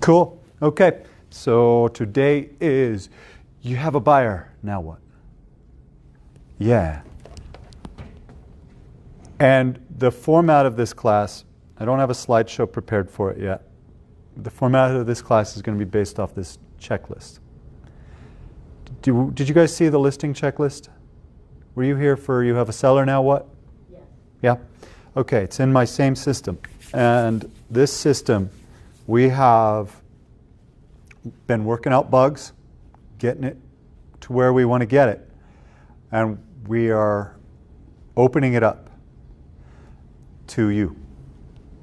Cool. Okay. So today is, you have a buyer. Now what? Yeah. And the format of this class, I don't have a slideshow prepared for it yet. The format of this class is going to be based off this checklist. Did you guys see the listing checklist? Were you here for you have a seller now what? Yes. Yeah? Okay, it's in my same system. And this system, we have been working out bugs, getting it to where we want to get it. And we are opening it up to you.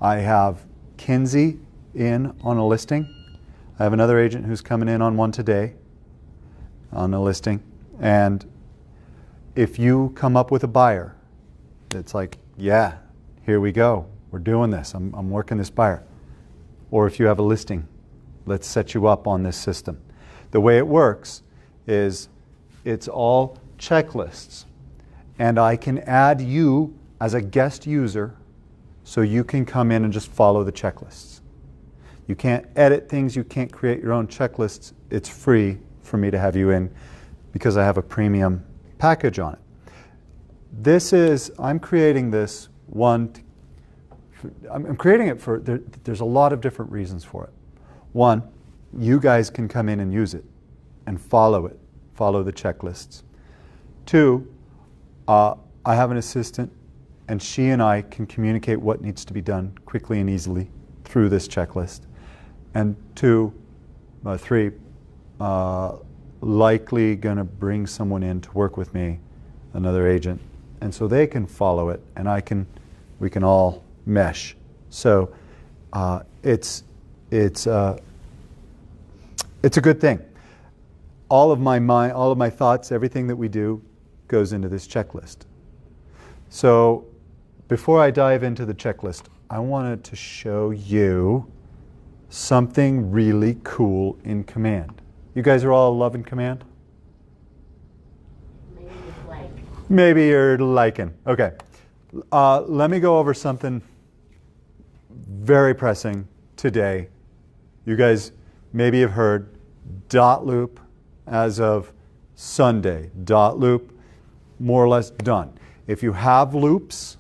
I have Kinsey in on a listing. I have another agent who's coming in on one today on a listing. And if you come up with a buyer that's like, yeah, here we go, we're doing this, I'm working this buyer. Or if you have a listing, let's set you up on this system. The way it works is it's all checklists. And I can add you as a guest user so you can come in and just follow the checklists. You can't edit things, you can't create your own checklists. It's free for me to have you in because I have a premium package on it. This is, I'm creating this one, I'm creating it for, there's a lot of different reasons for it. One, you guys can come in and use it and follow it, follow the checklists. Two, I have an assistant and she and I can communicate what needs to be done quickly and easily through this checklist. And three, likely going to bring someone in to work with me, another agent, and so they can follow it, and we can all mesh. So it's a good thing. All of my thoughts, everything that we do, goes into this checklist. So before I dive into the checklist, I wanted to show you something really cool in Command. You guys are all loving Command? Maybe you're liking. Okay. Let me go over something very pressing today. You guys maybe have heard dot-loop as of Sunday. Dot-loop, more or less done. If you have loops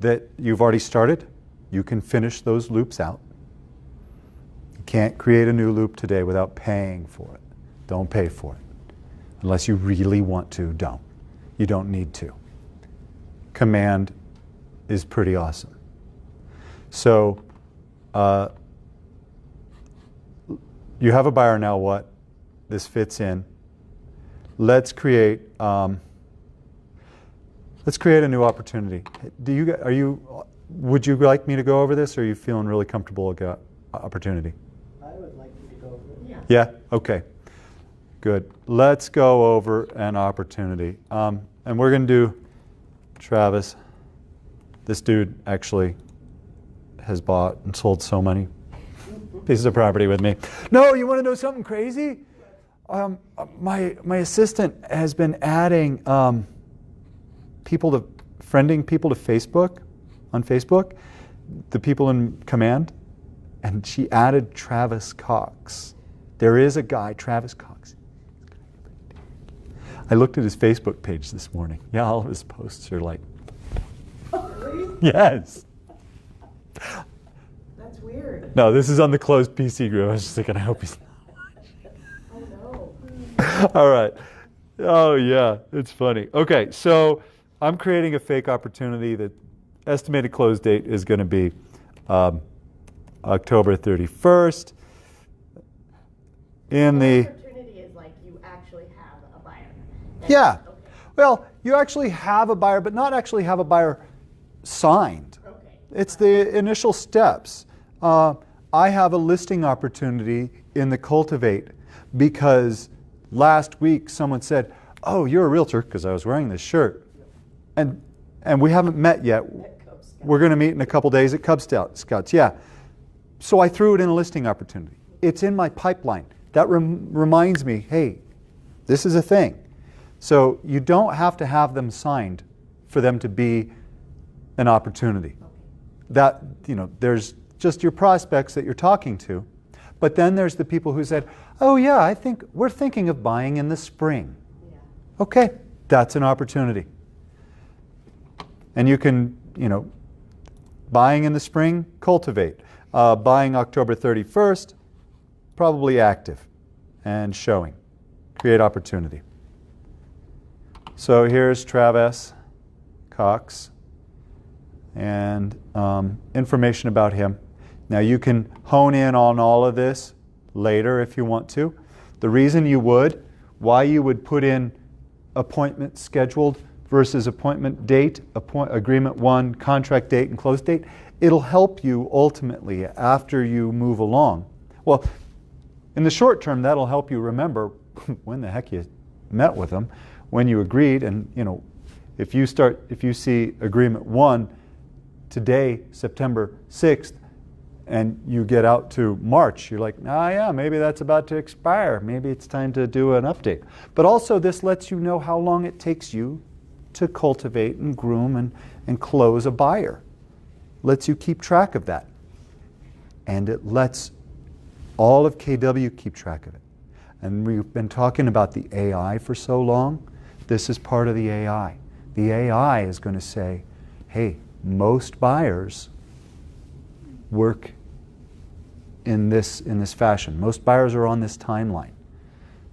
that you've already started, you can finish those loops out. You can't create a new loop today without paying for it. Don't pay for it. Unless you really want to, don't. You don't need to. Command is pretty awesome. So you have a buyer now what? This fits in. Let's create a new opportunity. Would you like me to go over this, or are you feeling really comfortable about opportunity? I would like you to go over it. Yeah? Okay. Good. Let's go over an opportunity. And we're going to do Travis. This dude actually has bought and sold so many pieces of property with me. No, you want to know something crazy? My assistant has been adding friending people to Facebook, on Facebook, the people in Command, and she added Travis Cox. There is a guy, Travis Cox. I looked at his Facebook page this morning. Yeah, all of his posts are like, Really? yes. That's weird. No, this is on the closed PC group. I was just thinking, I hope he's Oh no. not. All right. Oh yeah, it's funny. Okay, so I'm creating a fake opportunity. The estimated close date is going to be October 31st. The opportunity is like you actually have a buyer. Yeah. Okay. Well, you actually have a buyer, but not actually have a buyer signed. Okay. It's the initial steps. I have a listing opportunity in the Cultivate because last week someone said, oh, you're a realtor, because I was wearing this shirt. And we haven't met yet. We're going to meet in a couple days at Cub Scouts. Yeah. So I threw it in a listing opportunity. It's in my pipeline. That reminds me, hey, this is a thing. So you don't have to have them signed for them to be an opportunity. That, there's just your prospects that you're talking to. But then there's the people who said, oh yeah, I think we're thinking of buying in the spring. Yeah. Okay, that's an opportunity. And you can, buying in the spring, cultivate. Buying October 31st, probably active and showing. Create opportunity. So here's Travis Cox and information about him. Now you can hone in on all of this later if you want to. The reason why you would put in appointment scheduled versus appointment date, agreement 1, contract date, and close date, it'll help you ultimately after you move along. Well, in the short term, that'll help you remember when the heck you met with them, when you agreed, and if you see agreement 1 today, September 6th, and you get out to March, you're like, yeah, maybe that's about to expire. Maybe it's time to do an update. But also this lets you know how long it takes you to cultivate and groom and close a buyer. Lets you keep track of that. And it lets all of KW keep track of it. And we've been talking about the AI for so long. This is part of the AI. The AI is going to say, hey, most buyers work in this fashion. Most buyers are on this timeline.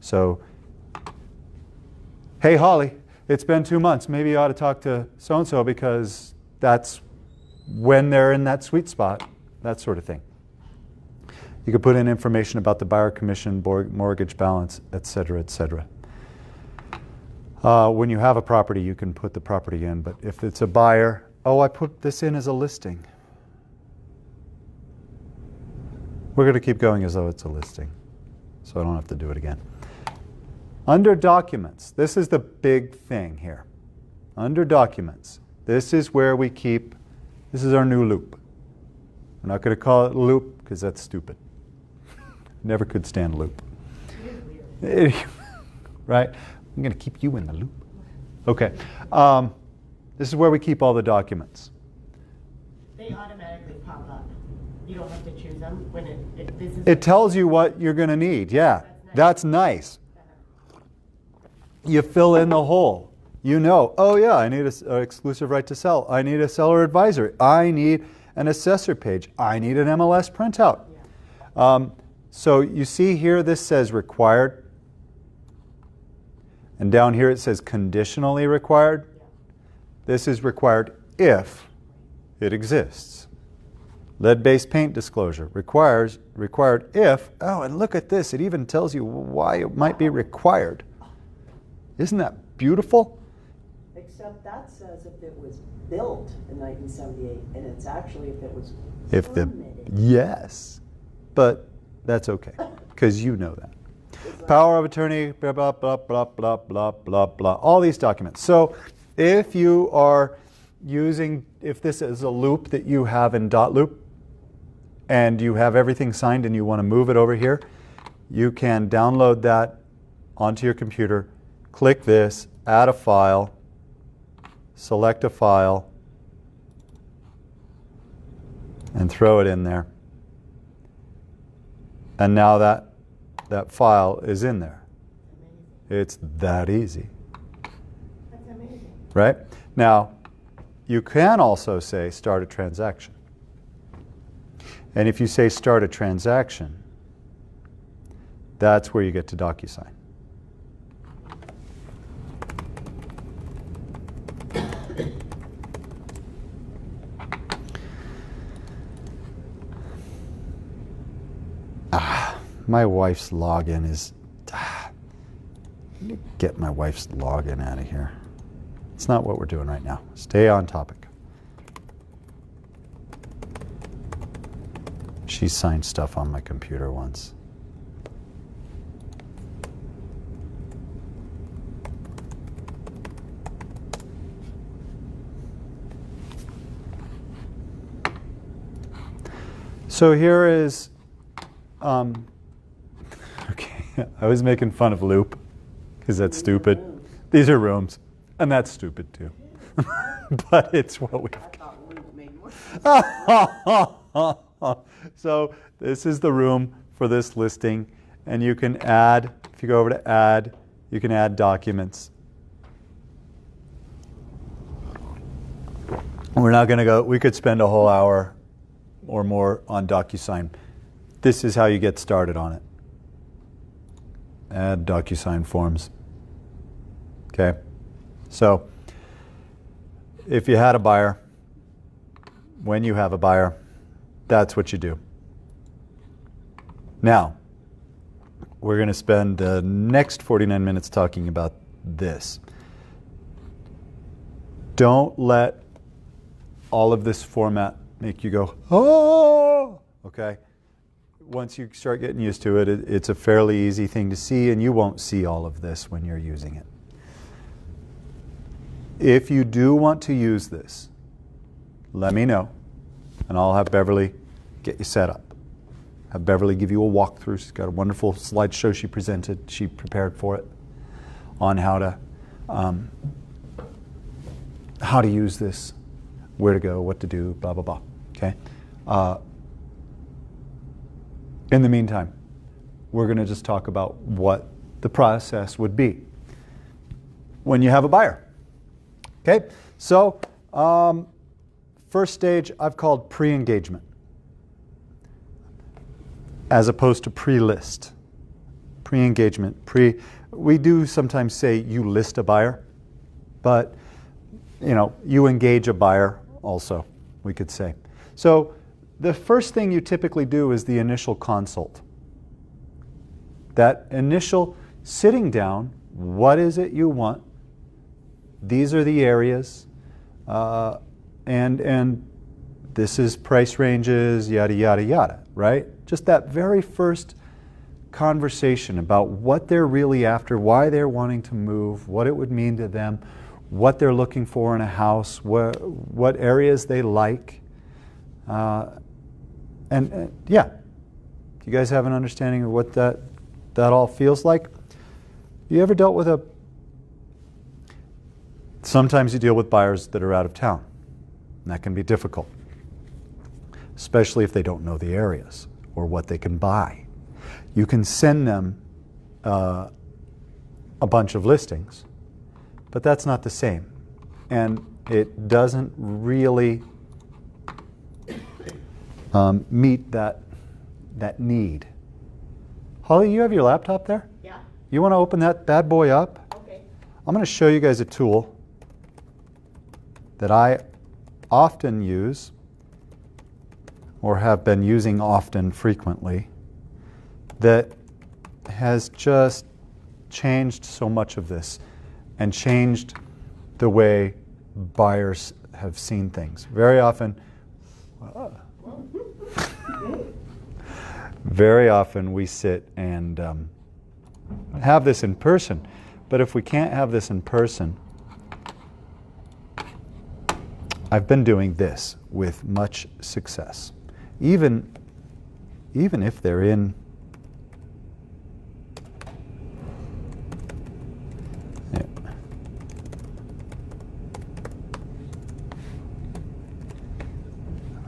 So, hey Holly, it's been 2 months. Maybe you ought to talk to so-and-so because that's when they're in that sweet spot, that sort of thing. You could put in information about the buyer commission, mortgage balance, etc., etc. When you have a property, you can put the property in, but if it's a buyer, I put this in as a listing. We're going to keep going as though it's a listing, so I don't have to do it again. Under documents, this is the big thing here. Under documents, this is where we keep, this is our new loop. We're not going to call it loop because that's stupid. Never could stand loop. Right? I'm going to keep you in the loop. Okay. This is where we keep all the documents. They automatically pop up. You don't have to choose them when this is. It tells you what you're going to need. Yeah, that's nice. You fill in the hole. Oh yeah, I need an exclusive right to sell. I need a seller advisory. I need an assessor page. I need an MLS printout. Yeah. So you see here, this says required. And down here it says conditionally required. Yeah. This is required if it exists. Lead-based paint disclosure required if, and look at this, it even tells you why it might be required. Isn't that beautiful? Except that says if it was built in 1978, and it's actually if it was permitted. Yes, but that's okay, because you know that. Power of attorney, blah, blah, blah, blah, blah, blah, blah, blah, all these documents. So if you are if this is a loop that you have in dotloop, and you have everything signed and you want to move it over here, you can download that onto your computer, click this, add a file, select a file, and throw it in there. And now that file is in there. It's that easy. That's amazing. Right? Now, you can also say start a transaction. And if you say start a transaction, that's where you get to DocuSign. My wife's login is... get my wife's login out of here. It's not what we're doing right now. Stay on topic. She signed stuff on my computer once. So here is, okay, I was making fun of Loop, because that's stupid. These are rooms, and that's stupid too. But it's what we've got. I thought Luke made more sense. So this is the room for this listing, and you can add, if you go over to add, you can add documents. We're not going to go, we could spend a whole hour or more on DocuSign. This is how you get started on it. Add DocuSign forms. Okay, so if you had a buyer, when you have a buyer, that's what you do. Now, we're going to spend the next 49 minutes talking about this. Don't let all of this format make you go, oh, okay? Once you start getting used to it, it's a fairly easy thing to see, and you won't see all of this when you're using it. If you do want to use this, let me know, and I'll have Beverly get you set up. Have Beverly give you a walkthrough. She's got a wonderful slideshow she prepared for it on how to use this, where to go, what to do, blah, blah, blah, okay? In the meantime, we're going to just talk about what the process would be when you have a buyer. Okay, so first stage I've called pre-engagement as opposed to pre-list. Pre-engagement, we do sometimes say you list a buyer, but you engage a buyer also, we could say. So the first thing you typically do is the initial consult. That initial sitting down, what is it you want? These are the areas, and this is price ranges, yada, yada, yada, right? Just that very first conversation about what they're really after, why they're wanting to move, what it would mean to them, what they're looking for in a house, what areas they like. And yeah, do you guys have an understanding of what that all feels like? You ever dealt with sometimes you deal with buyers that are out of town, and that can be difficult, especially if they don't know the areas or what they can buy. You can send them a bunch of listings, but that's not the same, and it doesn't really meet that need. Holly, you have your laptop there? Yeah. You want to open that bad boy up? Okay. I'm going to show you guys a tool that I often use or have been using often, frequently, that has just changed so much of this and changed the way buyers have seen things. Very often, we sit and have this in person. But if we can't have this in person, I've been doing this with much success. Even if they're in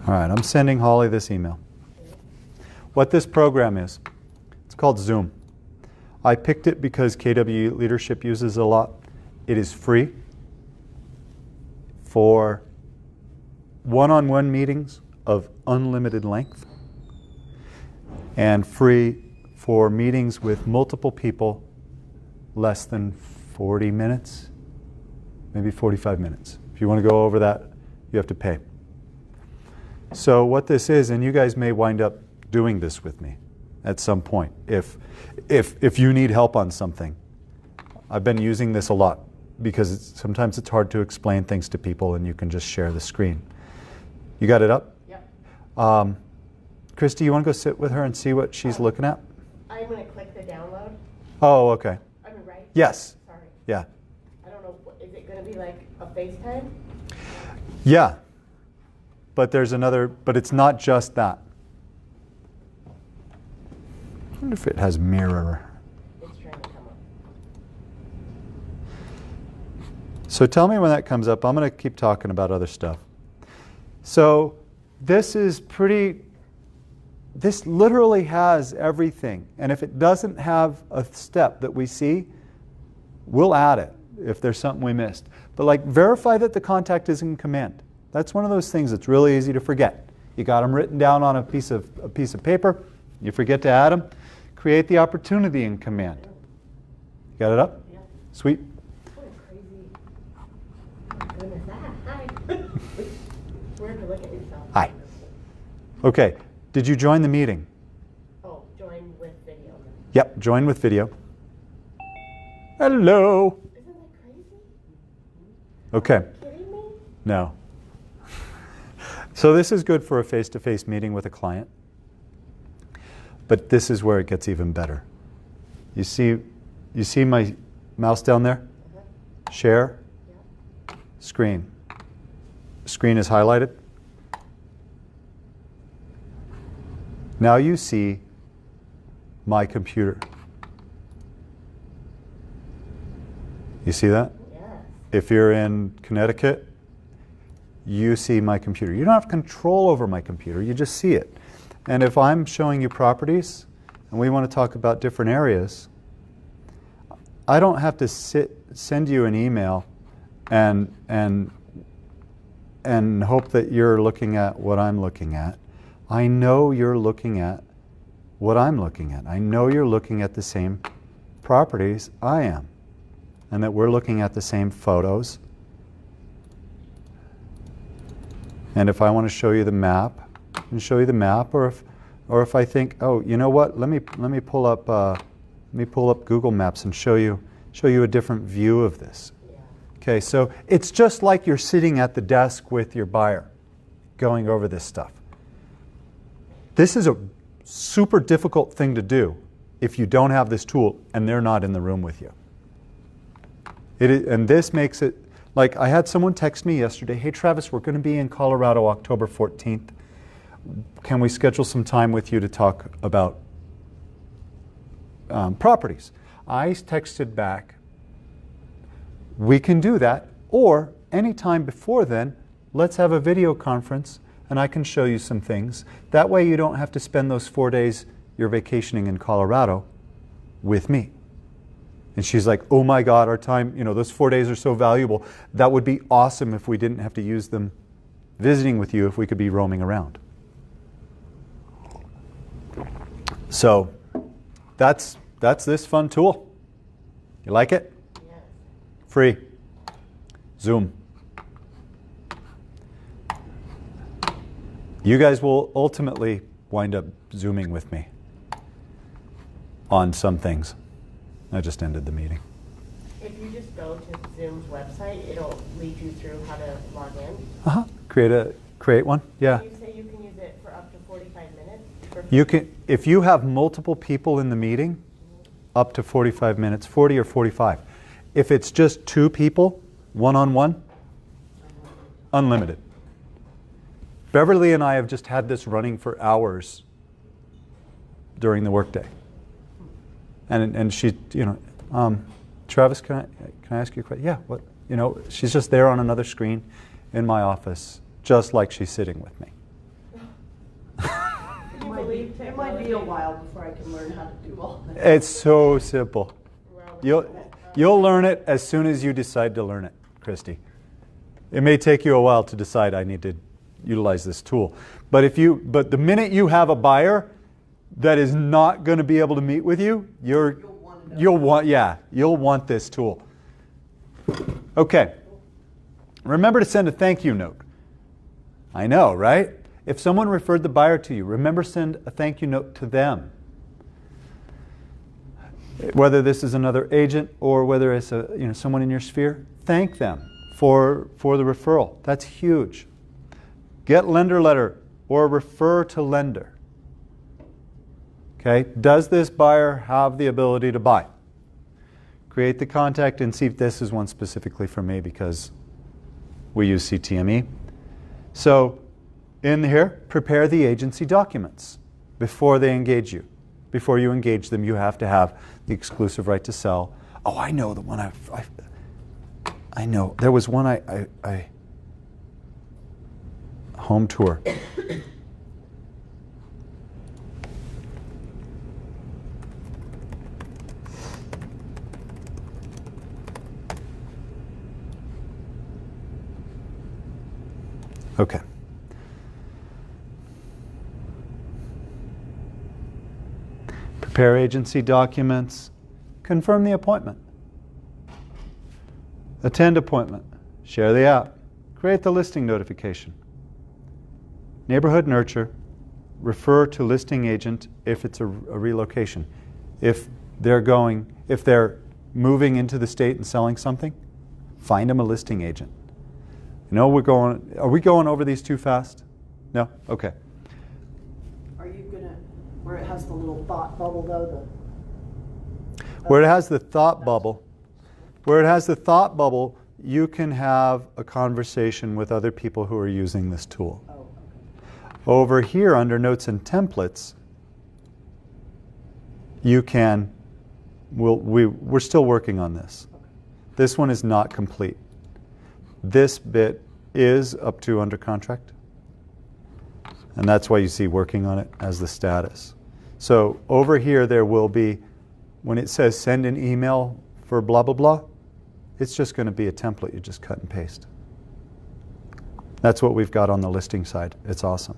All right, I'm sending Holly this email. What this program is, it's called Zoom. I picked it because KW Leadership uses it a lot. It is free for one-on-one meetings of unlimited length and free for meetings with multiple people less than 40 minutes, maybe 45 minutes. If you want to go over that, you have to pay. So what this is, and you guys may wind up doing this with me at some point, if you need help on something. I've been using this a lot because sometimes it's hard to explain things to people and you can just share the screen. You got it up? Yep. Christy, you want to go sit with her and see what she's looking at? I'm going to click the download. Oh, okay. I mean, right? Yes. Sorry. Yeah. I don't know, is it going to be like a FaceTime? Yeah. But there's another, but it's not just that. I wonder if it has mirror. It's trying to come up. So tell me when that comes up. I'm going to keep talking about other stuff. So this is pretty This literally has everything. And if it doesn't have a step that we see, we'll add it if there's something we missed. But like, verify that the contact is in command. That's one of those things that's really easy to forget. You got them written down on a piece of paper. You forget to add them. Create the opportunity in command. Got it up? Yeah. Sweet. What a crazy. Goodness, hi. Weird to look at yourself. Hi. Okay. Did you join the meeting? Oh, join with video. Yep. Join with video. Hello. Isn't that crazy? Okay. Kidding me? No. So this is good for a face-to-face meeting with a client. But this is where it gets even better. You see my mouse down there? Share. Yeah. Screen. Screen is highlighted. Now you see my computer. You see that? Yes. If you're in Connecticut, you see my computer. You don't have control over my computer, you just see it. And if I'm showing you properties and we want to talk about different areas, I don't have to send you an email and hope that you're looking at what I'm looking at. I know you're looking at what I'm looking at. I know you're looking at the same properties I am, and that we're looking at the same photos. And if I want to show you the map, I can show you the map. Or if I think, oh, you know what? Let me pull up Google Maps and show you a different view of this. Yeah. Okay, so it's just like you're sitting at the desk with your buyer, going over this stuff. This is a super difficult thing to do if you don't have this tool and they're not in the room with you. And this makes it, like, I had someone text me yesterday, hey Travis, we're going to be in Colorado October 14th. Can we schedule some time with you to talk about properties? I texted back, we can do that, or anytime before then, let's have a video conference and I can show you some things. That way you don't have to spend those 4 days you're vacationing in Colorado with me. And she's like, oh my God, our time, those 4 days are so valuable. That would be awesome if we didn't have to use them visiting with you, if we could be roaming around. So that's this fun tool. You like it? Yes. Free. Zoom. You guys will ultimately wind up Zooming with me on some things. I just ended the meeting. If you just go to Zoom's website, it'll lead you through how to log in. Create one. Yeah. You say you can use it for up to 45 minutes? You can, if you have multiple people in the meeting, up to 45 minutes, 40 or 45. If it's just 2 people, one-on-one, unlimited. Beverly and I have just had this running for hours during the workday. And she, Travis, can I ask you a question? Yeah, what? She's just there on another screen in my office, just like she's sitting with me. It might be a while before I can learn how to do all that. It's so simple. You'll learn it as soon as you decide to learn it, Christy. It may take you a while to decide I need to utilize this tool. But the minute you have a buyer that is not going to be able to meet with you, you'll want this tool. Okay. Remember to send a thank you note. I know, right? If someone referred the buyer to you, remember send a thank you note to them. Whether this is another agent or whether it's someone in your sphere, thank them for the referral. That's huge. Get lender letter or refer to lender. Okay, does this buyer have the ability to buy? Create the contact and see if this is one specifically for me because we use CTME. So in here, prepare the agency documents before they engage you. Before you engage them, you have to have the exclusive right to sell. Oh, I know the one I know. There was one I home tour. Okay. Prepare agency documents. Confirm the appointment. Attend appointment. Share the app. Create the listing notification. Neighborhood nurture. Refer to listing agent if it's a relocation. If they're moving into the state and selling something, find them a listing agent. Are we going over these too fast? No? Okay. Are you gonna, where it has the little thought bubble though, Where it has the thought bubble, you can have a conversation with other people who are using this tool. oh, okay. Over here under notes and templates, you can, we're still working on this. This one is not complete. This bit is up to under contract. And that's why you see working on it as the status. So over here there will be, when it says send an email for blah, blah, blah, it's just going to be a template you just cut and paste. That's what we've got on the listing side. It's awesome.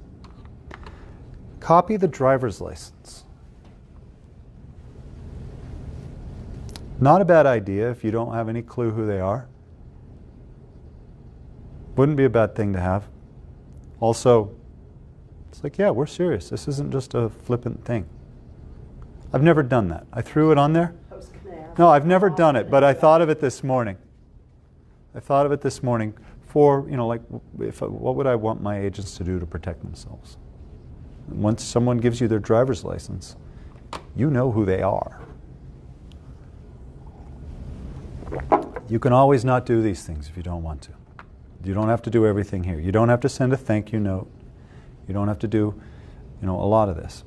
Copy the driver's license. Not a bad idea if you don't have any clue who they are. Wouldn't be a bad thing to have. Also, it's like, yeah, we're serious. This isn't just a flippant thing. I've never done that. I threw it on there. I was gonna ask. No, I've never done it, but I thought of it this morning. For, like, what would I want my agents to do to protect themselves? Once someone gives you their driver's license, you know who they are. You can always not do these things if you don't want to. You don't have to do everything here. You don't have to send a thank you note. You don't have to do, a lot of this.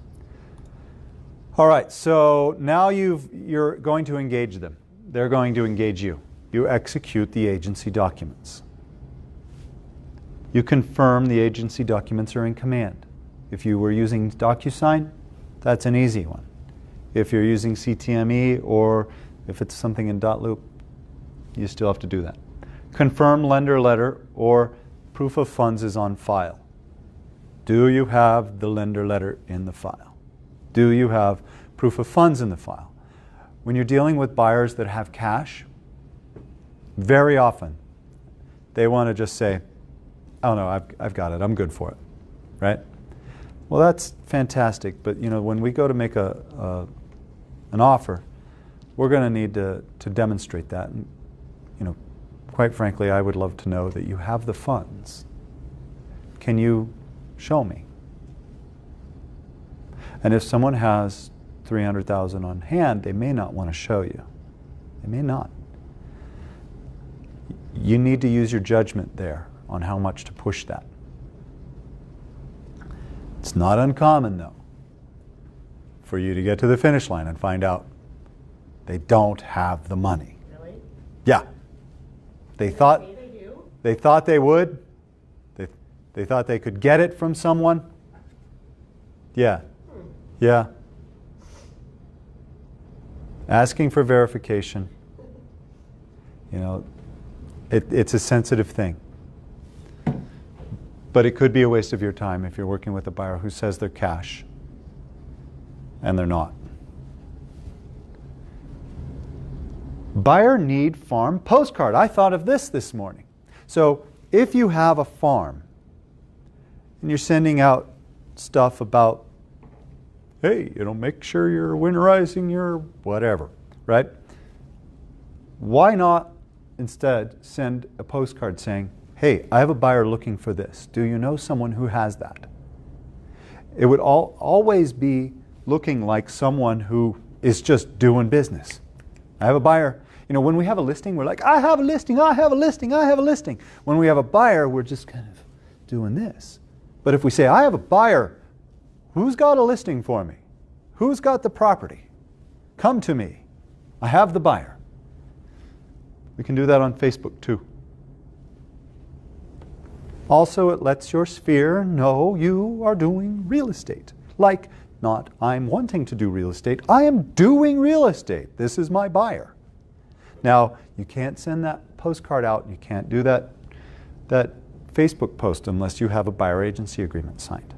All right, so now you're going to engage them. They're going to engage you. You execute the agency documents. You confirm the agency documents are in command. If you were using DocuSign, that's an easy one. If you're using CTME or if it's something in .loop, you still have to do that. Confirm lender letter or proof of funds is on file. Do you have the lender letter in the file? Do you have proof of funds in the file? When you're dealing with buyers that have cash, very often they want to just say, oh no, I've got it, I'm good for it, right? Well, that's fantastic, but when we go to make an offer, we're going to need to demonstrate that. And, quite frankly, I would love to know that you have the funds. Can you show me? And if someone has $300,000 on hand, they may not want to show you. They may not. You need to use your judgment there on how much to push that. It's not uncommon, though, for you to get to the finish line and find out they don't have the money. Really? Yeah. They thought Say they do? they thought they would. They thought they could get it from someone. Yeah. Yeah. Asking for verification. It's a sensitive thing. But it could be a waste of your time if you're working with a buyer who says they're cash and they're not. Buyer need farm postcard. I thought of this morning. So if you have a farm and you're sending out stuff about, hey, make sure you're winterizing your whatever, right? Why not instead send a postcard saying, hey, I have a buyer looking for this. Do you know someone who has that? It would always be looking like someone who is just doing business. I have a buyer. When we have a listing, we're like, I have a listing, I have a listing, I have a listing. When we have a buyer, we're just kind of doing this. But if we say, I have a buyer, who's got a listing for me? Who's got the property? Come to me. I have the buyer. We can do that on Facebook too. Also, it lets your sphere know you are doing real estate. Like, not I'm wanting to do real estate, I am doing real estate. This is my buyer. Now, you can't send that postcard out, you can't do that Facebook post unless you have a buyer agency agreement signed.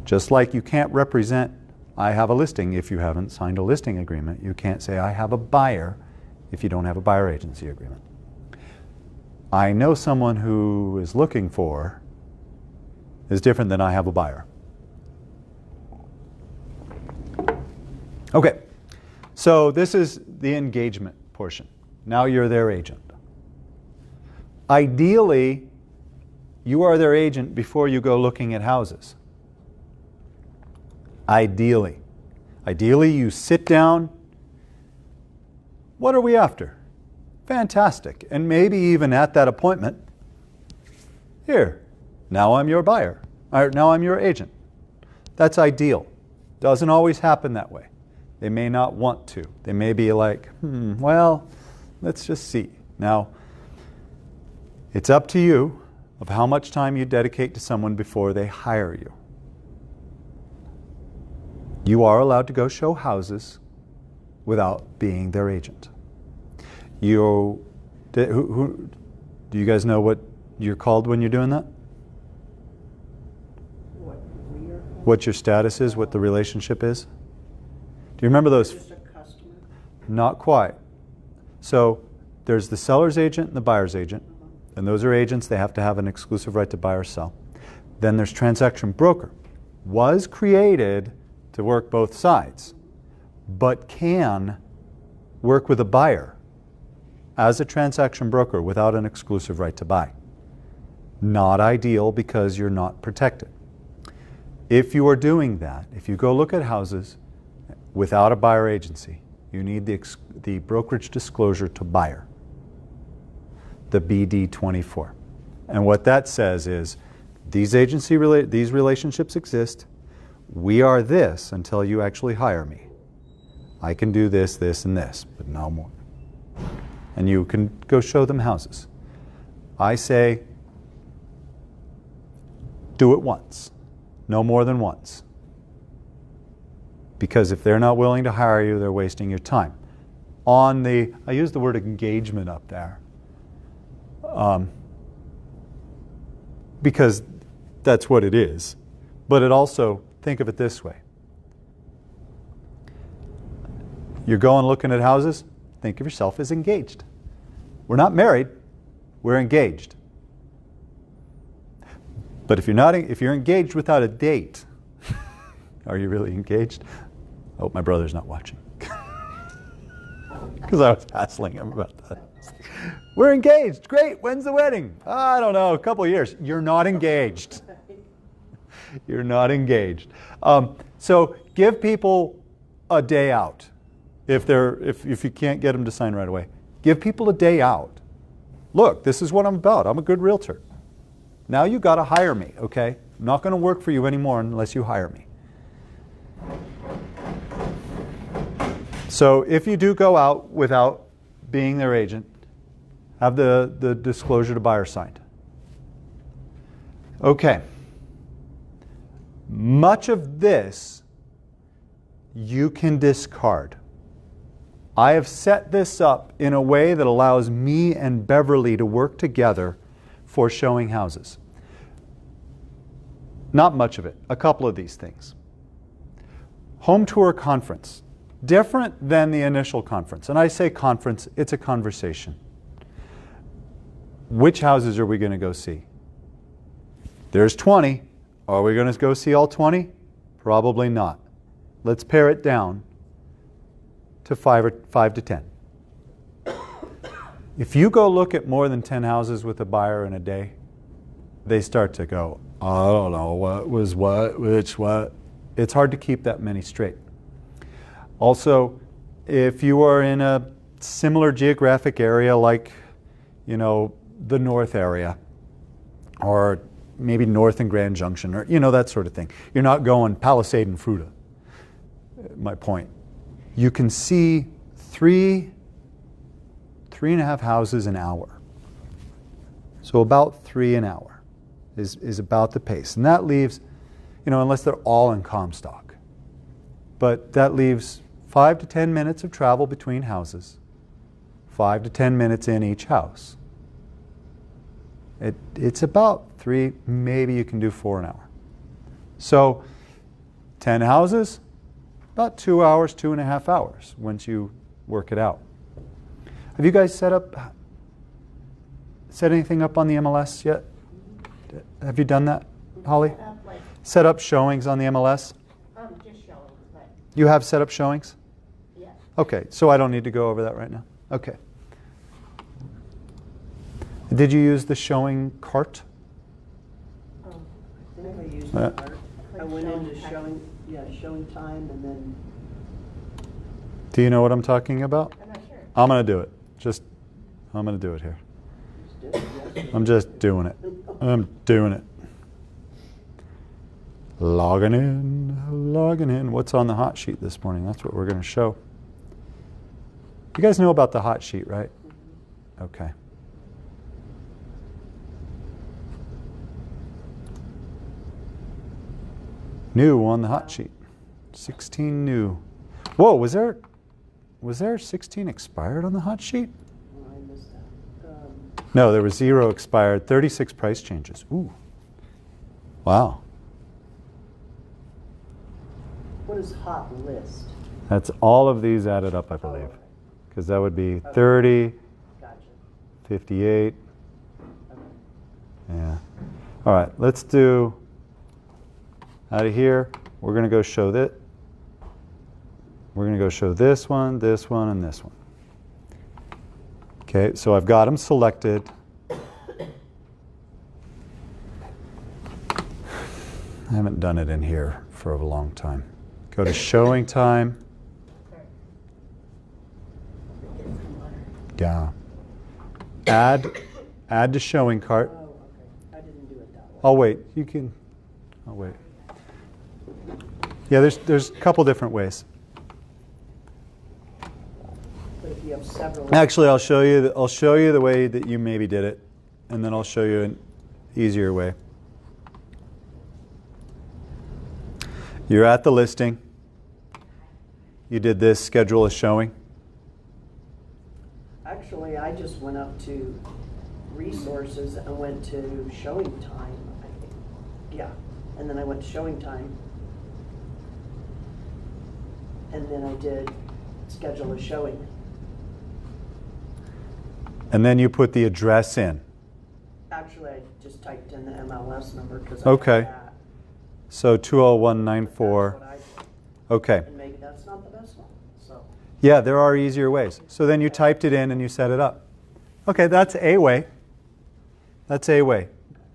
Just like you can't represent, I have a listing, if you haven't signed a listing agreement. You can't say, I have a buyer, if you don't have a buyer agency agreement. I know someone who is looking for is different than I have a buyer. Okay, so this is the engagement portion. Now you're their agent. Ideally, you are their agent before you go looking at houses. Ideally. Ideally, you sit down. What are we after? Fantastic. And maybe even at that appointment, here, now I'm your buyer. Or now I'm your agent. That's ideal. Doesn't always happen that way. They may not want to. They may be like, well, let's just see. Now, it's up to you of how much time you dedicate to someone before they hire you. You are allowed to go show houses without being their agent. Do you guys know what you're called when you're doing that? What your status is, what the relationship is? Do you remember those? Just a customer. Not quite. So there's the seller's agent and the buyer's agent. And those are agents. They have to have an exclusive right to buy or sell. Then there's transaction broker. Was created to work both sides, but can work with a buyer as a transaction broker without an exclusive right to buy. Not ideal because you're not protected. If you are doing that, if you go look at houses without a buyer agency, you need the brokerage disclosure to buyer, the BD24. And what that says is, these relationships exist. We are this until you actually hire me. I can do this, this, and this, but no more. And you can go show them houses. I say, do it once, no more than once. Because if they're not willing to hire you, they're wasting your time. I use the word engagement up there. Because that's what it is. But it also, think of it this way. You're going looking at houses, think of yourself as engaged. We're not married, we're engaged. But if you're engaged without a date, are you really engaged? I hope my brother's not watching. Because I was hassling him about that. We're engaged. Great. When's the wedding? I don't know. A couple of years. You're not engaged. You're not engaged. So give people a day out. If you can't get them to sign right away, give people a day out. Look, this is what I'm about. I'm a good realtor. Now you got to hire me, okay? I'm not going to work for you anymore unless you hire me. So if you do go out without being their agent, have the disclosure to buyer signed. Okay. Much of this you can discard. I have set this up in a way that allows me and Beverly to work together for showing houses. Not much of it. A couple of these things. Home tour conference. Different than the initial conference. And I say conference, it's a conversation. Which houses are we going to go see? There's 20. Are we going to go see all 20? Probably not. Let's pare it down to 5 to 10. If you go look at more than 10 houses with a buyer in a day, they start to go, I don't know what was what, which what. It's hard to keep that many straight. Also, if you are in a similar geographic area like, the north area, or maybe north in Grand Junction, or that sort of thing. You're not going Palisade and Fruita. My point. You can see three and a half houses an hour. So about 3 an hour is about the pace. And that leaves, unless they're all in Comstock. But that leaves 5 to 10 minutes of travel between houses. 5 to 10 minutes in each house. It's about 3, maybe you can do 4 an hour. So 10 houses, about 2 hours, 2.5 hours once you work it out. Have you guys set anything up on the MLS yet? Have you done that, Holly? Like, Set up showings on the MLS? just showing, but, You have set up showings? yeah. Okay, so I don't need to go over that right now. Okay. Did you use the showing cart? I think I used Yeah. the art. I went into showing time and then Do you know what I'm talking about? I'm not sure. I'm going to do it. I'm going to do it here. just did it yesterday. I'm just doing it. I'm doing it. Logging in. What's on the hot sheet this morning? That's what we're going to show. You guys know about the hot sheet, right? Okay. New on the hot sheet. 16 new. Whoa, was there 16 expired on the hot sheet? Oh, I missed that. No, there was 0 expired, 36 price changes. Ooh. Wow. What is hot list? That's all of these added up, I believe. Oh, Because that would be 30, gotcha. 58. Okay. Yeah. All right, let's do out of here. We're going to go show that. We're going to go show this one, and this one. Okay, so I've got them selected. I haven't done it in here for a long time. Go to showing time. Yeah. Add to showing cart. Oh, okay. I didn't do it that way. I'll wait. I'll wait. Yeah, there's a couple different ways. But if you have several. Actually, I'll show you the way that you maybe did it, and then I'll show you an easier way. You're at the listing. You did this, schedule a showing. Actually, I just went up to resources and went to showing time, I think. Yeah, and then I went to showing time. And then I did schedule a showing. And then you put the address in. Actually, I just typed in the MLS number because Okay. I had that. So 20194. That's what I did. Okay. And maybe that's not the best one, so. Yeah, there are easier ways. So then you typed it in and you set it up. Okay, that's a way. That's a way.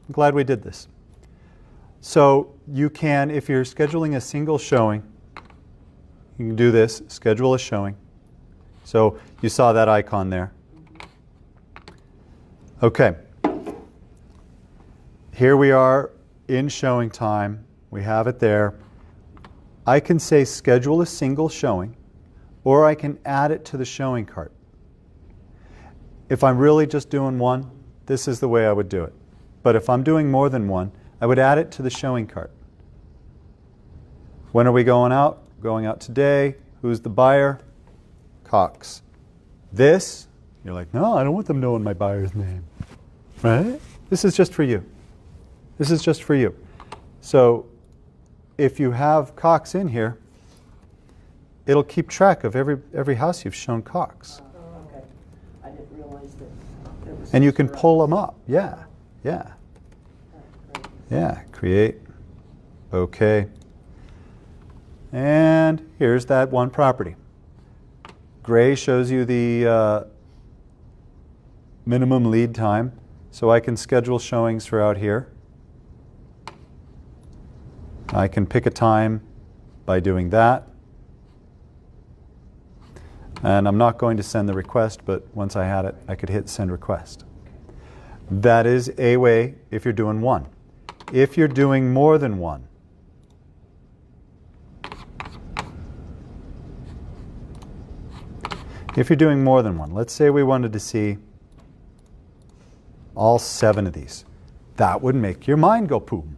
I'm glad we did this. So you can, if you're scheduling a single showing, you can do this, schedule a showing. So you saw that icon there. Okay. Here we are in showing time. We have it there. I can say schedule a single showing, or I can add it to the showing cart. If I'm really just doing one, this is the way I would do it. But if I'm doing more than one, I would add it to the showing cart. When are we going out? Going out today. Who's the buyer? Cox. This, you're like, no, I don't want them knowing my buyer's name. Right? This is just for you. This is just for you. So if you have Cox in here, it'll keep track of every house you've shown Cox. Okay. I didn't realize that it was. And you can pull them up. Yeah. Yeah. Great. Yeah. Create. Okay. And here's that one property. Gray shows you the minimum lead time. So I can schedule showings for out here. I can pick a time by doing that. And I'm not going to send the request, but once I had it, I could hit send request. That is a way if you're doing one. If you're doing more than one, let's say we wanted to see all 7 of these. That would make your mind go boom.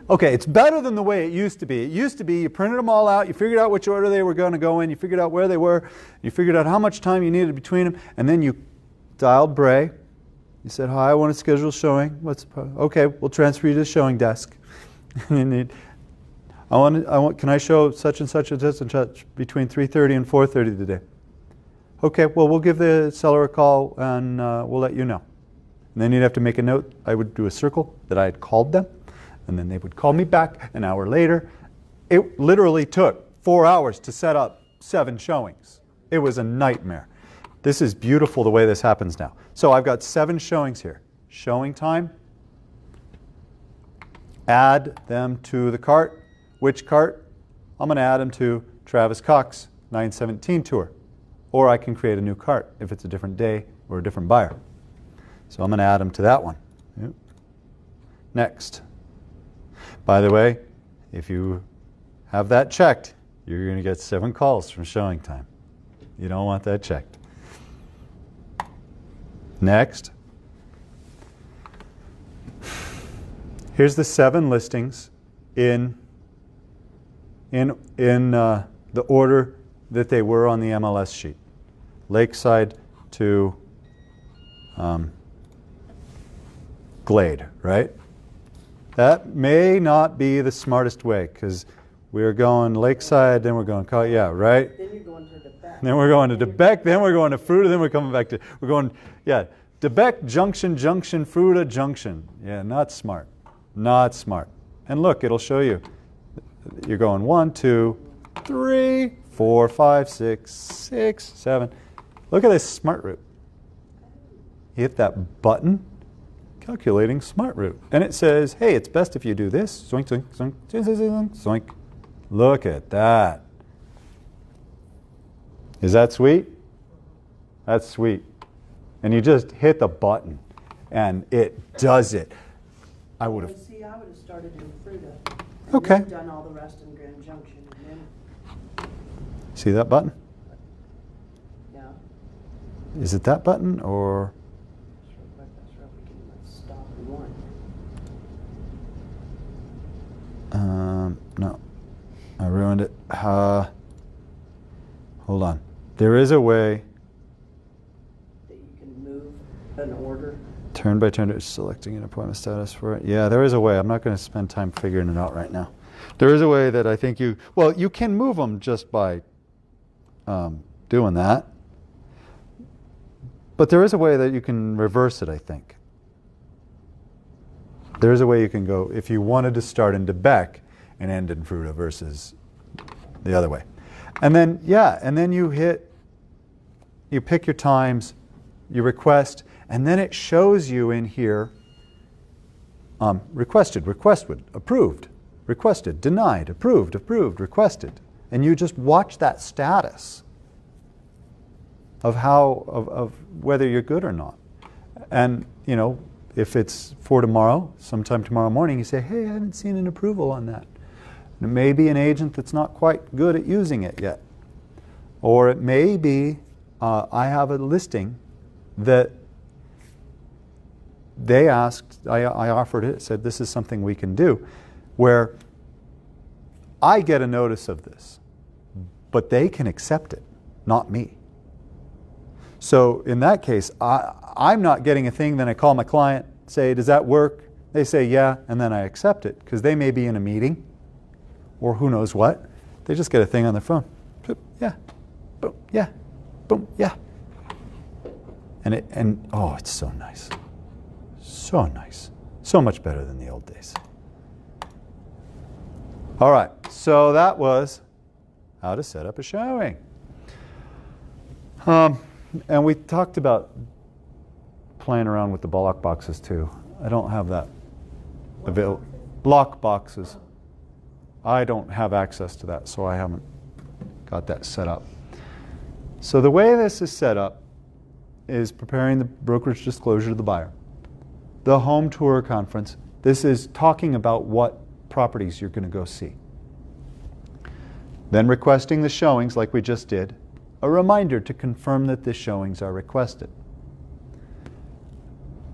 Okay, it's better than the way it used to be. It used to be you printed them all out, you figured out which order they were going to go in, you figured out where they were, you figured out how much time you needed between them, and then you dialed Bray, You said, hi, I want to schedule a showing. Okay, we'll transfer you to the showing desk. Can I show such and such between 3:30 and 4:30 today? Okay, well, we'll give the seller a call and we'll let you know. And then you'd have to make a note. I would do a circle that I had called them, and then they would call me back an hour later. It literally took 4 hours to set up 7 showings. It was a nightmare. This is beautiful the way this happens now. So I've got 7 showings here. Showing time. Add them to the cart. Which cart? I'm going to add them to Travis Cox 917 tour. Or I can create a new cart if it's a different day or a different buyer. So I'm going to add them to that one. Yep. Next. By the way, if you have that checked, you're going to get 7 calls from showing time. You don't want that checked. Next. Here's the 7 listings in the order that they were on the MLS sheet. Lakeside to Glade, right? That may not be the smartest way because we're going Lakeside, then we're going, yeah, right? Then you're going to DeBeck. Then we're going to DeBeck, then we're going to Fruita, then we're coming back to, we're going, yeah, DeBeck, Junction, Fruita, Junction. Yeah, not smart. Not smart. And look, it'll show you. You're going 1, 2, 3, 4, 5, 6, 7. Look at this smart route. You hit that button, calculating smart route. And it says, hey, it's best if you do this. Zoink, zoink, zoink, zoink, zoink, zoink. Look at that. Is that sweet? That's sweet. And you just hit the button, and it does it. I would have. See, I would have started in Fruita. Okay. And then done all the rest in Grand Junction. And then, See that button? yeah. Is it that button or? That's right. We can stop in one. No, I ruined it. Hold on. There is a way. That you can move an order. Turn by turn, selecting an appointment status for it. Yeah, there is a way. I'm not going to spend time figuring it out right now. There is a way that I think you can move them just by doing that. But there is a way that you can reverse it, I think. There is a way you can go, if you wanted to start in DeBeck and end in Fruita versus the other way. And then, yeah, and then you pick your times, you request, and then it shows you in here, requested, approved, requested, denied, approved, requested. And you just watch that status of of whether you're good or not. And, if it's for tomorrow, sometime tomorrow morning, you say, hey, I haven't seen an approval on that. And it may be an agent that's not quite good at using it yet. Or it may be, I have a listing that they asked, I offered it, said this is something we can do, where I get a notice of this, but they can accept it, not me. So in that case, I'm not getting a thing, then I call my client, say, does that work? They say, yeah, and then I accept it, because they may be in a meeting, or who knows what. They just get a thing on their phone. Boop, yeah, boom, yeah, boom, yeah. And oh, it's so nice. So nice. So much better than the old days. All right, so that was how to set up a showing. And we talked about playing around with the lock boxes too. I don't have that available. Lock boxes. I don't have access to that, so I haven't got that set up. So the way this is set up is preparing the brokerage disclosure to the buyer. The home tour conference, this is talking about what properties you're going to go see. Then requesting the showings like we just did. A reminder to confirm that the showings are requested.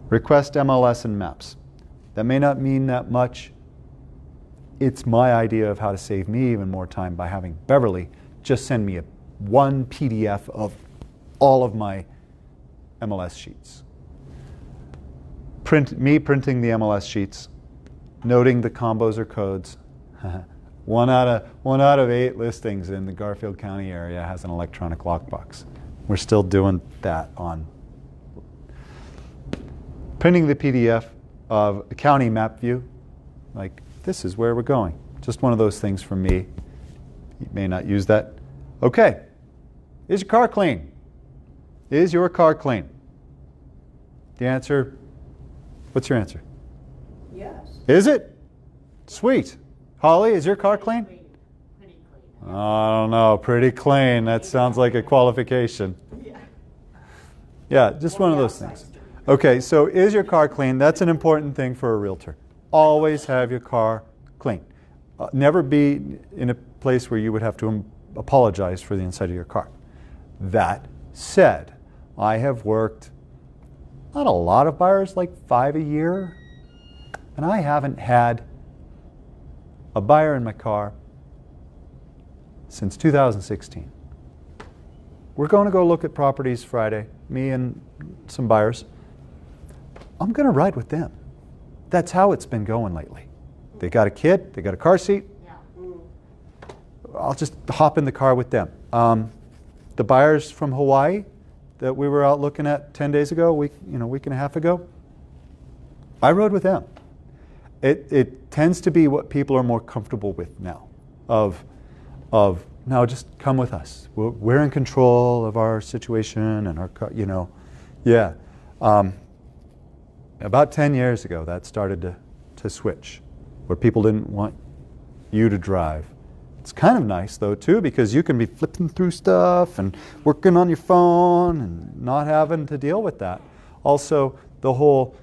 Request MLS and maps. That may not mean that much. It's my idea of how to save me even more time by having Beverly just send me one PDF of all of my MLS sheets. printing the MLS sheets, noting the combos or codes. One out of 8 listings in the Garfield County area has an electronic lockbox. We're still doing that on printing the PDF of a county map view. Like, this is where we're going. Just one of those things from me. You may not use that. Okay. Is your car clean? Is your car clean? The answer, what's your answer? Yes. Is it? Sweet. Holly, is your car clean? Pretty clean. I don't know. Pretty clean. That sounds like a qualification. Yeah. Yeah, just one of those things. Okay, so is your car clean? That's an important thing for a realtor. Always have your car clean. Never be in a place where you would have to apologize for the inside of your car. That said, I have worked not a lot of buyers, like 5 a year, and I haven't had a buyer in my car since 2016. We're going to go look at properties Friday, me and some buyers. I'm going to ride with them. That's how it's been going lately. They got a kid, they got a car seat. Yeah. I'll just hop in the car with them. The buyers from Hawaii that we were out looking at 10 days ago, week and a half ago, I rode with them. It tends to be what people are more comfortable with now, of now just come with us. We're in control of our situation and our car, yeah. About 10 years ago, that started to switch, where people didn't want you to drive. It's kind of nice, though, too, because you can be flipping through stuff and working on your phone and not having to deal with that. Also, the whole,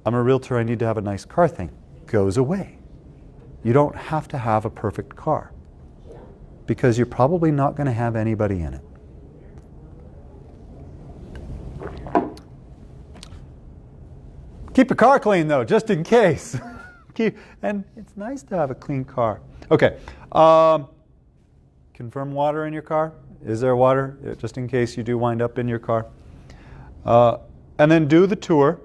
I'm a realtor, I need to have a nice car thing, goes away. You don't have to have a perfect car, because you're probably not going to have anybody in it. Keep your car clean, though, just in case. And it's nice to have a clean car. Okay. Confirm water in your car. Is there water? Just in case you do wind up in your car. And then do the tour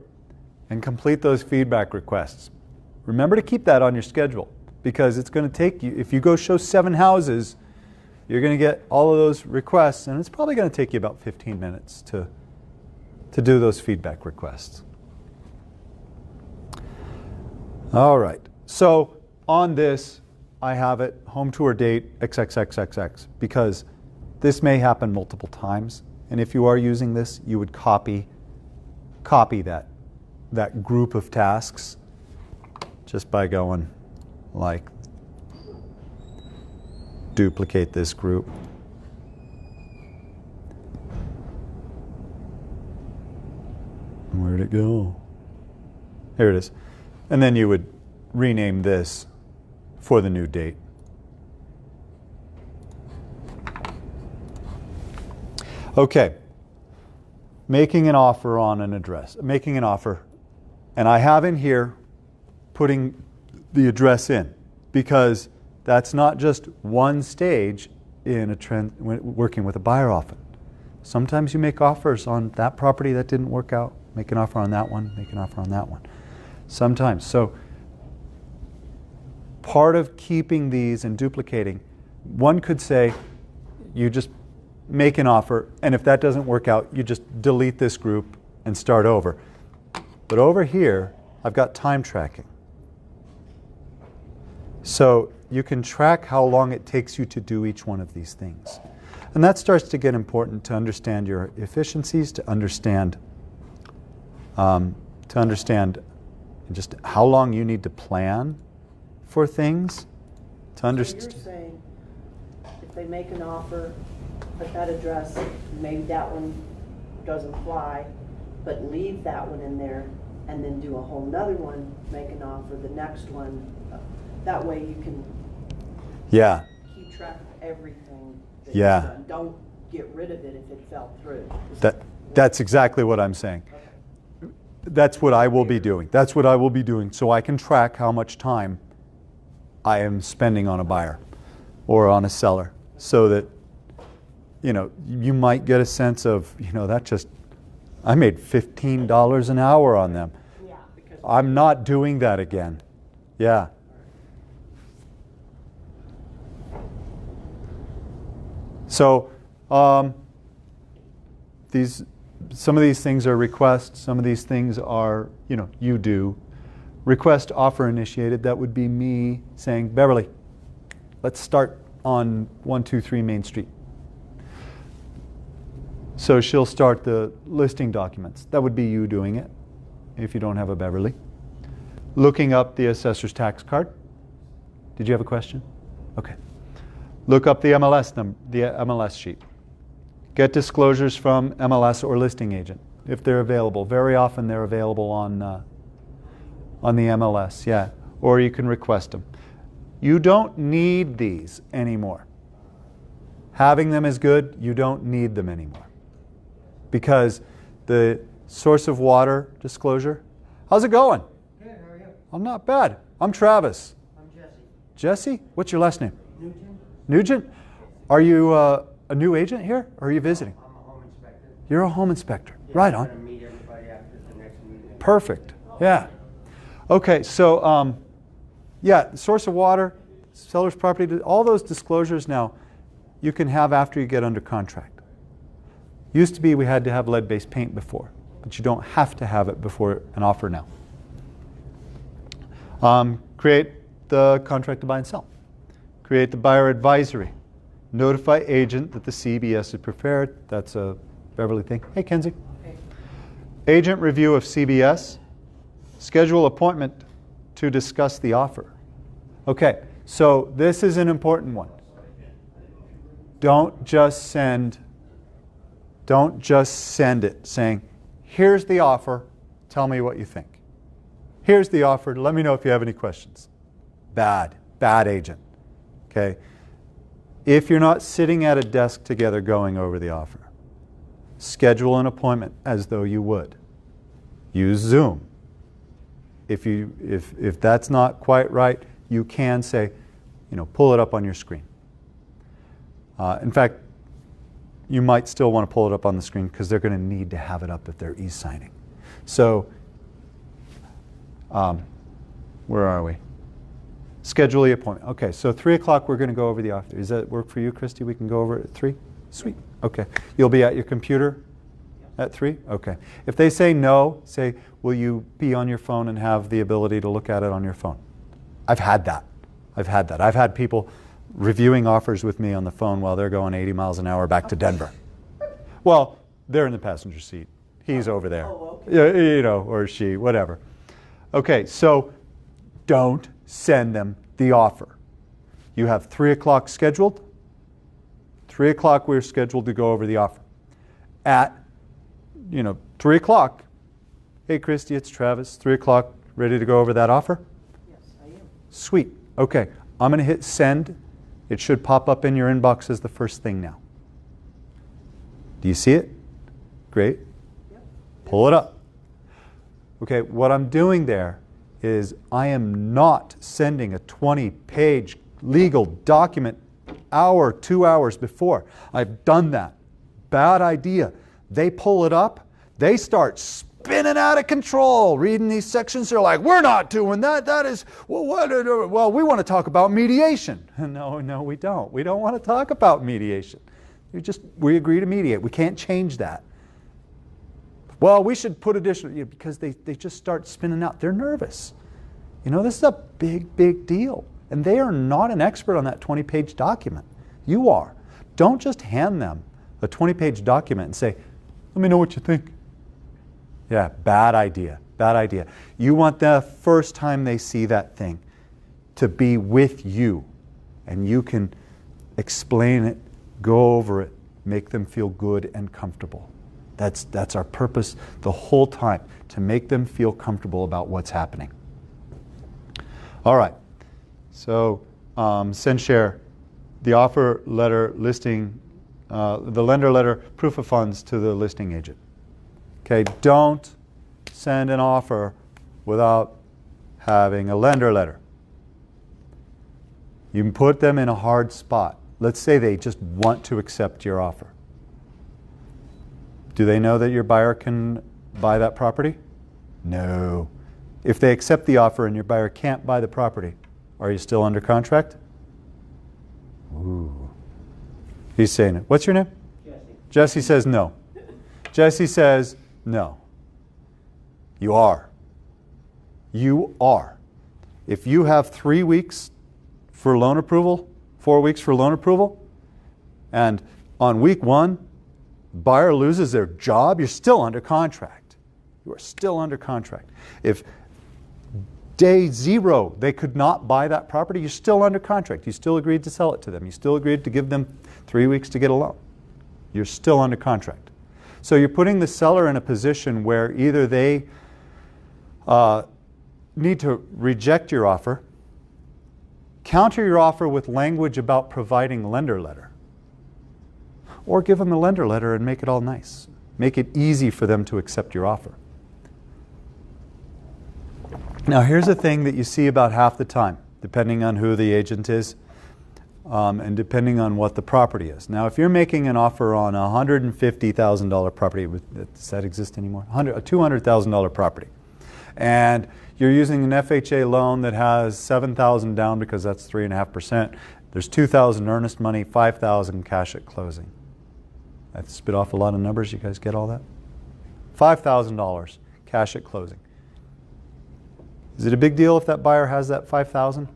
and complete those feedback requests. Remember to keep that on your schedule, because it's going to take you, if you go show 7 houses, you're going to get all of those requests, and it's probably going to take you about 15 minutes to do those feedback requests. All right, so on this, I have it, home tour date, XXXXX, because this may happen multiple times, and if you are using this, you would copy that group of tasks just by going like, duplicate this group. Where'd it go? Here it is. And then you would rename this for the new date. Okay. Making an offer on an address. Making an offer. And I have in here putting the address in, because that's not just one stage in a trend working with a buyer often. Sometimes you make offers on that property that didn't work out. Make an offer on that one. Make an offer on that one. Sometimes. So part of keeping these and duplicating, one could say you just make an offer, and if that doesn't work out, you just delete this group and start over. But over here, I've got time tracking. So you can track how long it takes you to do each one of these things. And that starts to get important to understand your efficiencies, to understand just how long you need to plan for things, to So understand. you're saying, if they make an offer at that address, maybe that one doesn't fly, but leave that one in there, and then do a whole nother one, make an offer, the next one. That way you can Yeah, keep track of everything that Yeah. you've done. Don't get rid of it if it fell through. that's exactly what I'm saying. Okay. That's what I will be doing. That's what I will be doing, so I can track how much time I am spending on a buyer or on a seller, so that, you might get a sense of, I made $15 an hour on them. Yeah. I'm not doing that again. Yeah. So some of these things are requests, some of these things are, you do. Request offer initiated, that would be me saying, Beverly, let's start on 123 Main Street. So she'll start the listing documents. That would be you doing it if you don't have a Beverly. Looking up the assessor's tax card. Did you have a question? Okay. Look up the MLS number, the MLS sheet. Get disclosures from MLS or listing agent if they're available. Very often they're available on the MLS, yeah. Or you can request them. You don't need these anymore. Having them is good. You don't need them anymore. Because the source of water disclosure, how's it going? Good, how are you? I'm not bad. I'm Travis. I'm Jesse. Jesse? What's your last name? Newton? Nugent? Are you a new agent here, or are you visiting? I'm a home inspector. You're a home inspector. Yeah, Right I'm on. going to meet everybody after the next meeting. Perfect. Yeah. Okay, so yeah, source of water, seller's property, all those disclosures now you can have after you get under contract. Used to be we had to have lead-based paint before, but you don't have to have it before an offer now. Create the contract to buy and sell. Create the buyer advisory. Notify agent that the CBS is prepared. That's a Beverly thing. Hey, Kenzie. Okay. Agent review of CBS. Schedule appointment to discuss the offer. Okay, so this is an important one. Don't just send it saying, here's the offer, tell me what you think. Here's the offer, let me know if you have any questions. Bad agent. Okay? If you're not sitting at a desk together going over the offer, schedule an appointment as though you would. Use Zoom. If that's not quite right, you can say, pull it up on your screen. In fact, you might still want to pull it up on the screen because they're going to need to have it up if they're e-signing. So, where are we? Schedule the appointment. Okay, so 3 o'clock we're going to go over the offer. Does that work for you, Christy? We can go over it at 3? Sweet. Okay. You'll be at your computer at 3? Okay. If they say no, say, will you be on your phone and have the ability to look at it on your phone? I've had that. I've had people reviewing offers with me on the phone while they're going 80 miles an hour back to Denver. Well, they're in the passenger seat. He's over there. Oh, okay. Yeah, or she, whatever. Okay, so don't send them the offer. You have 3 o'clock scheduled. 3 o'clock we're scheduled to go over the offer. At 3 o'clock, hey Christy, it's Travis, 3 o'clock, ready to go over that offer? Yes, I am. Sweet. Okay, I'm going to hit send. It should pop up in your inbox as the first thing now. Do you see it? Great. Yep. Pull it up. Okay, what I'm doing there is I am not sending a 20-page legal document 2 hours before. I've done that. Bad idea. They pull it up, they start spinning out of control, reading these sections. They're like, we're not doing that. That is, well, we want to talk about mediation. No, we don't. We don't want to talk about mediation. We agree to mediate. We can't change that. Well, we should put additional, because they just start spinning out. They're nervous. This is a big deal. And they are not an expert on that 20-page document. You are. Don't just hand them a 20-page document and say, let me know what you think. Yeah, bad idea. Bad idea. You want the first time they see that thing to be with you. And you can explain it, go over it, make them feel good and comfortable. That's our purpose the whole time, to make them feel comfortable about what's happening. All right. So send share the offer letter listing, the lender letter proof of funds to the listing agent. Okay, don't send an offer without having a lender letter. You can put them in a hard spot. Let's say they just want to accept your offer. Do they know that your buyer can buy that property? No. If they accept the offer and your buyer can't buy the property, are you still under contract? Ooh. He's saying it. What's your name? Jesse. Jesse says no. Jesse says no. You are. You are. If you have 3 weeks for loan approval, 4 weeks for loan approval, and on week 1, buyer loses their job, you're still under contract. You are still under contract. If day 0 they could not buy that property, you're still under contract. You still agreed to sell it to them. You still agreed to give them 3 weeks to get a loan. You're still under contract. So you're putting the seller in a position where either they need to reject your offer, counter your offer with language about providing a lender letter, or give them the lender letter and make it all nice. Make it easy for them to accept your offer. Now here's a thing that you see about half the time, depending on who the agent is and depending on what the property is. Now if you're making an offer on a $150,000 property, does that exist anymore? A $200,000 property. And you're using an FHA loan that has $7,000 down because that's 3.5%. There's $2,000 earnest money, $5,000 cash at closing. I spit off a lot of numbers. You guys get all that? $5,000 cash at closing. Is it a big deal if that buyer has that $5,000?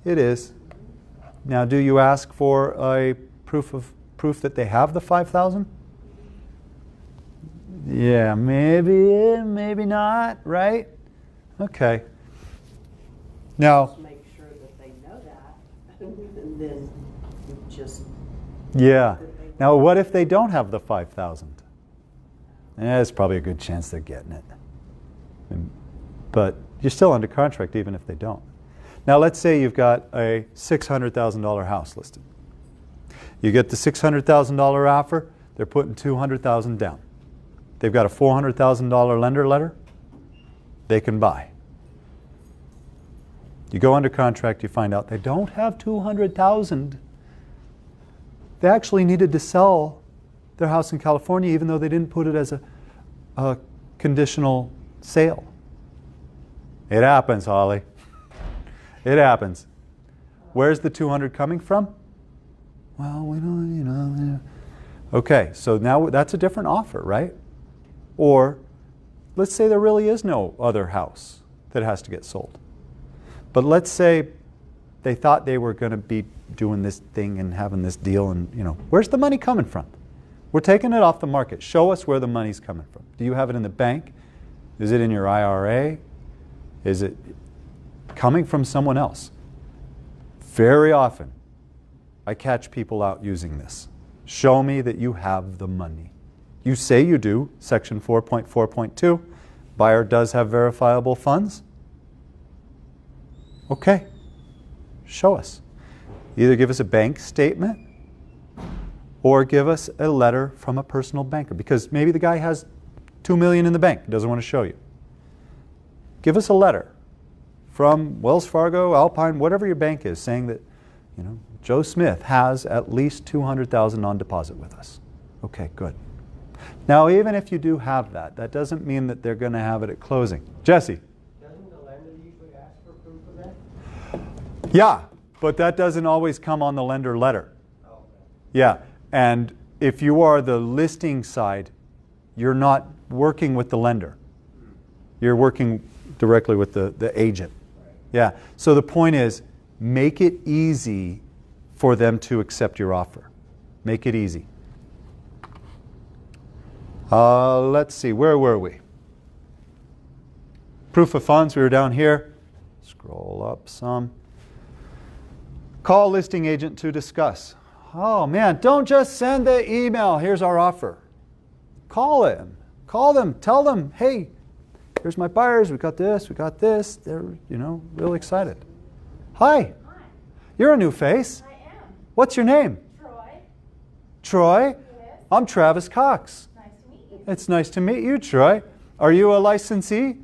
It is. Now, do you ask for a proof that they have the $5,000? Yeah, maybe not, right? Okay. Now, Just make sure that they know that, and then just. yeah. Now, what if they don't have the $5,000? There's probably a good chance they're getting it. But you're still under contract even if they don't. Now, let's say you've got a $600,000 house listed. You get the $600,000 offer, they're putting $200,000 down. They've got a $400,000 lender letter, they can buy. You go under contract, you find out they don't have $200,000. They actually needed to sell their house in California even though they didn't put it as a conditional sale. It happens, Holly. It happens. Where's the $200 coming from? Well, we don't, yeah. Okay, so now that's a different offer, right? Or let's say there really is no other house that has to get sold. But let's say they thought they were going to be doing this thing and having this deal and, where's the money coming from? We're taking it off the market. Show us where the money's coming from. Do you have it in the bank? Is it in your IRA? Is it coming from someone else? Very often, I catch people out using this. Show me that you have the money. You say you do, section 4.4.2. Buyer does have verifiable funds. Okay, show us. Either give us a bank statement or give us a letter from a personal banker, because maybe the guy has $2 million in the bank, doesn't want to show you. Give us a letter from Wells Fargo, Alpine, whatever your bank is, saying that, Joe Smith has at least $200,000 on deposit with us. Okay, good. Now, even if you do have that, that doesn't mean that they're going to have it at closing. Jesse? Doesn't the lender usually ask for proof of that? Yeah, but that doesn't always come on the lender letter. Oh, okay. Yeah, and if you are the listing side, you're not working with the lender. You're working directly with the agent. Yeah, so the point is, make it easy for them to accept your offer. Make it easy. Let's see, where were we? Proof of funds, we were down here. Scroll up some. Call listing agent to discuss. Oh man, don't just send the email, here's our offer. Call him. Call them, tell them, hey, here's my buyers, we got this, we got this. They're, really excited. Hi, Hi, you're a new face. I am What's your name? Troy. Troy? Yes. I'm Travis Cox. Nice to meet you. It's nice to meet you, Troy. Are you a licensee? I am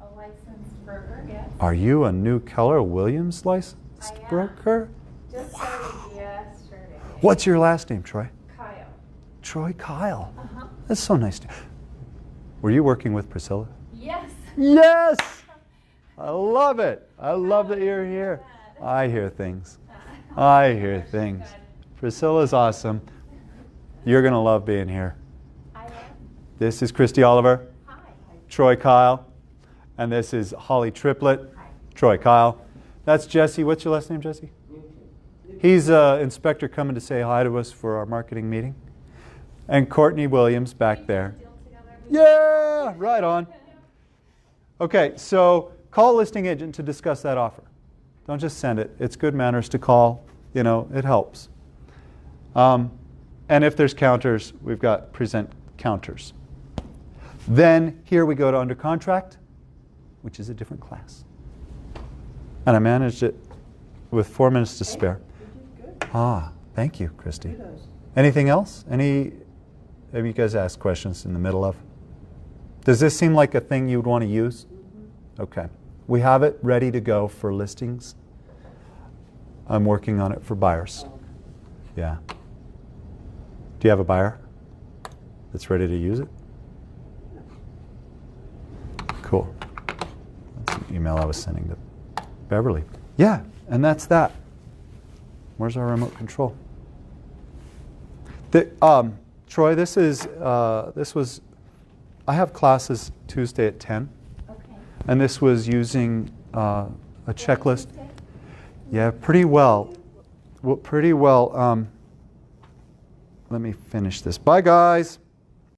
a licensed broker, yes. Are you a new Keller Williams licensed I am. broker? Just started yesterday. What's your last name, Troy? Kyle. Troy Kyle. Uh-huh. That's so nice. Were you working with Priscilla? Yes. Yes! I love it. I love that you're here. I hear things. I hear things. Priscilla's awesome. You're going to love being here. This is Christy Oliver, Troy Kyle, and this is Holly Triplett, Troy Kyle. That's Jesse. What's your last name, Jesse? He's an inspector coming to say hi to us for our marketing meeting. And Courtney Williams back there. Yeah, right on. Okay, so call a listing agent to discuss that offer. Don't just send it. It's good manners to call. You know, it helps. And if there's counters, we've got present counters. Then here we go to under contract, which is a different class. And I managed it with 4 minutes to spare. You did good. Ah, thank you, Christy. Kudos. Anything else? Have you guys asked questions in the middle of? Does this seem like a thing you would want to use? Okay. We have it ready to go for listings. I'm working on it for buyers. Yeah. Do you have a buyer that's ready to use it? Cool. That's an email I was sending to Beverly. Yeah, and that's that. Where's our remote control? Troy, this was, I have classes Tuesday at 10. Okay. And this was using a checklist. Yeah, pretty well. Well, pretty well. Let me finish this. Bye, guys.